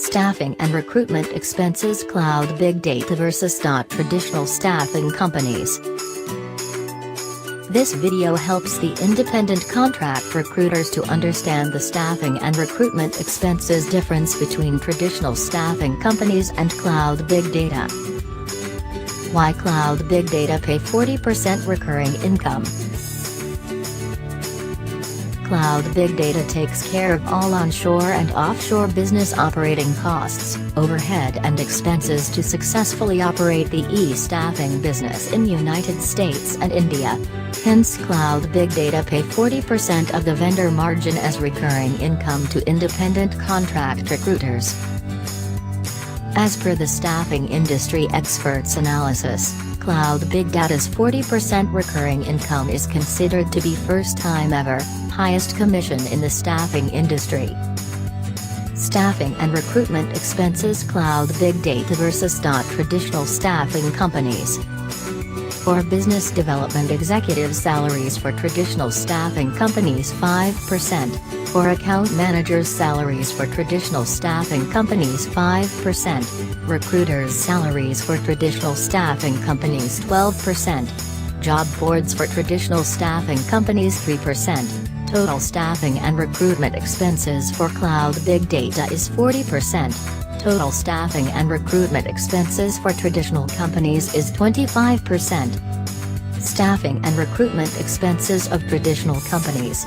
Staffing and recruitment expenses. Cloud big data versus traditional staffing companies. This video helps the independent contract recruiters to understand the staffing and recruitment expenses difference between traditional staffing companies and cloud big data. Why cloud big data pay 40% recurring income? Cloud big data takes care of all onshore and offshore business operating costs, overhead and expenses to successfully operate the e-staffing business in United States and India. Hence cloud big data pay 40% of the vendor margin as recurring income to independent contract recruiters. As per the staffing industry experts' analysis, cloud big data's 40% recurring income is considered to be first time ever, highest commission in the staffing industry. Staffing and recruitment expenses. Cloud big data versus traditional staffing companies. For business development executive salaries for traditional staffing companies 5%, for account managers salaries for traditional staffing companies 5%, recruiters salaries for traditional staffing companies 12%, job boards for traditional staffing companies 3%. Total staffing and recruitment expenses for cloud big data is 40%. Total staffing and recruitment expenses for traditional companies is 25%. Staffing and recruitment expenses of traditional companies.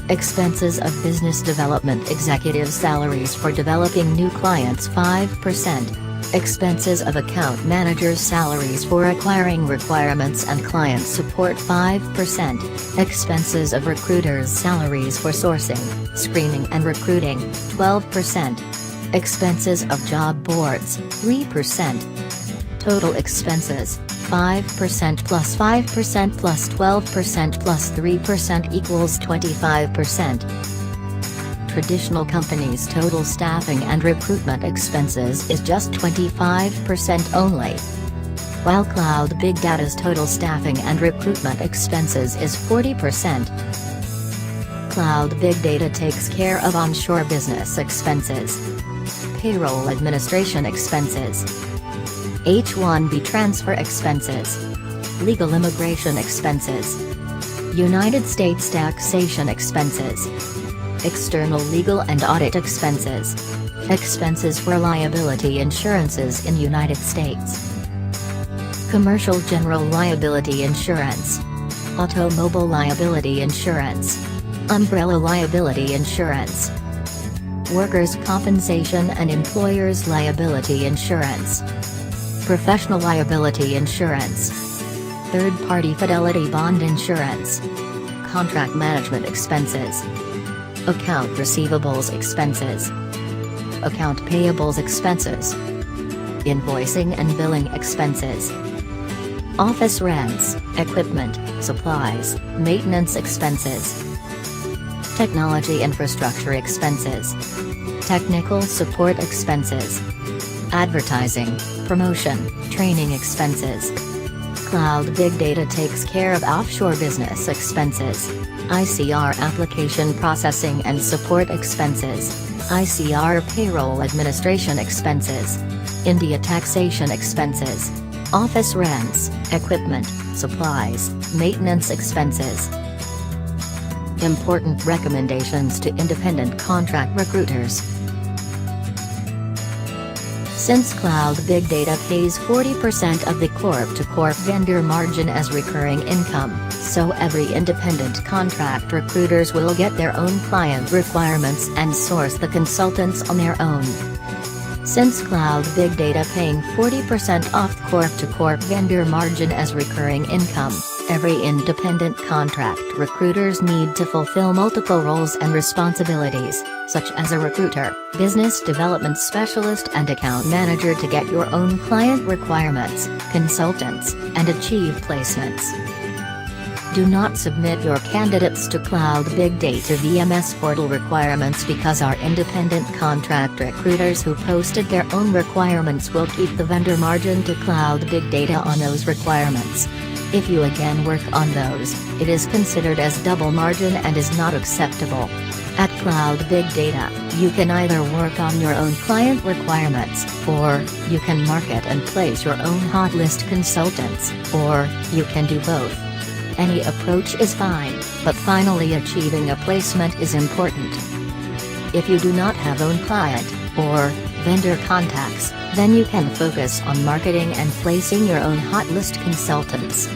Expenses of business development executive salaries for developing new clients 5%. Expenses of account managers salaries for acquiring requirements and client support 5%. Expenses of recruiters salaries for sourcing, screening and recruiting 12%. Expenses of job boards 3%. Total expenses 5% plus 5% plus 12% plus 3% equals 25%. Traditional companies' total staffing and recruitment expenses is just 25% only. While cloud big data's total staffing and recruitment expenses is 40%. Cloud big data takes care of onshore business expenses, payroll administration expenses, H-1B transfer expenses, legal immigration expenses, United States taxation expenses, external legal and audit expenses, expenses for liability insurances in United States, commercial general liability insurance, automobile liability insurance, umbrella liability insurance, workers' compensation and employers' liability insurance, professional liability insurance, third-party fidelity bond insurance, contract management expenses, account receivables expenses, account payables expenses, invoicing and billing expenses, office rents, equipment, supplies, maintenance expenses, technology infrastructure expenses, technical support expenses, advertising, promotion, training expenses. Cloud big data takes care of offshore business expenses, ICR application processing and support expenses, ICR payroll administration expenses, India taxation expenses, office rents, equipment, supplies, maintenance expenses. Important recommendations to independent contract recruiters. Since cloud big data pays 40% of the corp-to-corp vendor margin as recurring income, so every independent contract recruiters will get their own client requirements and source the consultants on their own. Since cloud big data paying 40% off corp-to-corp vendor margin as recurring income, every independent contract recruiters need to fulfill multiple roles and responsibilities, such as a recruiter, business development specialist and account manager to get your own client requirements, consultants, and achieve placements. Do not submit your candidates to Cloud Big Data VMS portal requirements because our independent contract recruiters who posted their own requirements will keep the vendor margin to Cloud Big Data on those requirements. If you again work on those, it is considered as double margin and is not acceptable. At Cloud Big Data, you can either work on your own client requirements, or you can market and place your own hot list consultants, or you can do both. Any approach is fine, but finally achieving a placement is important. If you do not have own client or vendor contacts, then you can focus on marketing and placing your own hot list consultants.